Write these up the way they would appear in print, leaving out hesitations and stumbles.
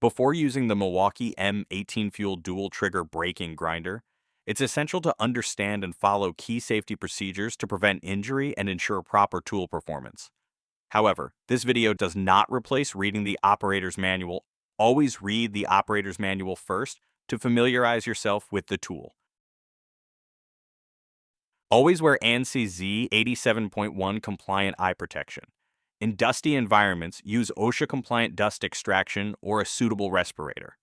Before using the Milwaukee M18 FUEL dual trigger braking grinder, it's essential to understand and follow key safety procedures to prevent injury and ensure proper tool performance. However, this video does not replace reading the operator's manual. Always read the operator's manual first to familiarize yourself with the tool. Always wear ANSI Z87.1 compliant eye protection. In dusty environments, use OSHA-compliant dust extraction or a suitable respirator.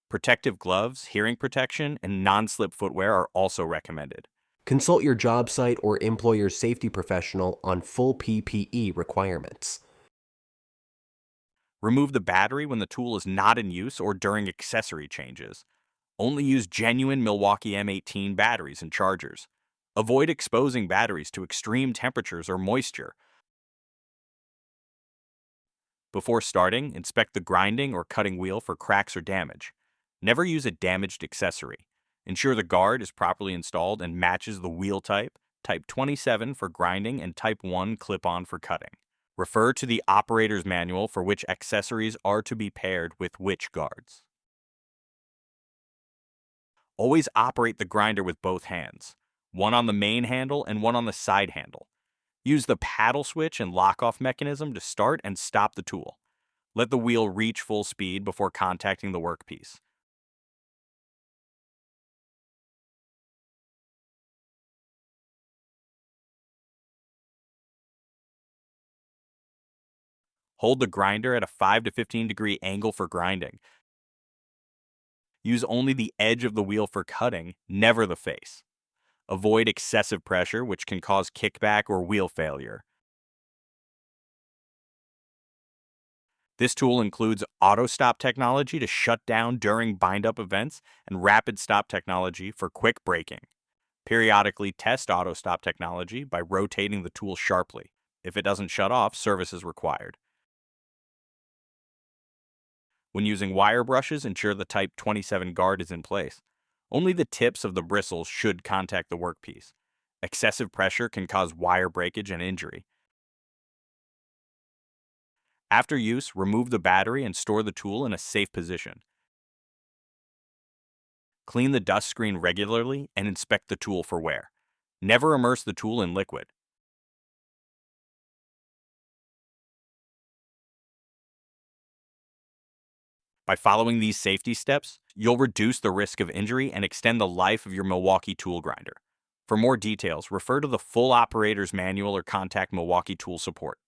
Protective gloves, hearing protection, and non-slip footwear are also recommended. Consult your job site or employer's safety professional on full PPE requirements. Remove the battery when the tool is not in use or during accessory changes. Only use genuine Milwaukee M18 batteries and chargers. Avoid exposing batteries to extreme temperatures or moisture. Before starting, inspect the grinding or cutting wheel for cracks or damage. Never use a damaged accessory. Ensure the guard is properly installed and matches the wheel type, type 27 for grinding and type 1 clip-on for cutting. Refer to the operator's manual for which accessories are to be paired with which guards. Always operate the grinder with both hands, one on the main handle and one on the side handle. Use the paddle switch and lock-off mechanism to start and stop the tool. Let the wheel reach full speed before contacting the workpiece. Hold the grinder at a 5 to 15 degree angle for grinding. Use only the edge of the wheel for cutting, never the face. Avoid excessive pressure, which can cause kickback or wheel failure. This tool includes auto stop technology to shut down during bind-up events and rapid stop technology for quick braking. Periodically test auto stop technology by rotating the tool sharply. If it doesn't shut off, service is required. When using wire brushes, ensure the Type 27 guard is in place. Only the tips of the bristles should contact the workpiece. Excessive pressure can cause wire breakage and injury. After use, remove the battery and store the tool in a safe position. Clean the dust screen regularly and inspect the tool for wear. Never immerse the tool in liquid. By following these safety steps, you'll reduce the risk of injury and extend the life of your Milwaukee tool grinder. For more details, refer to the full operator's manual or contact Milwaukee Tool Support.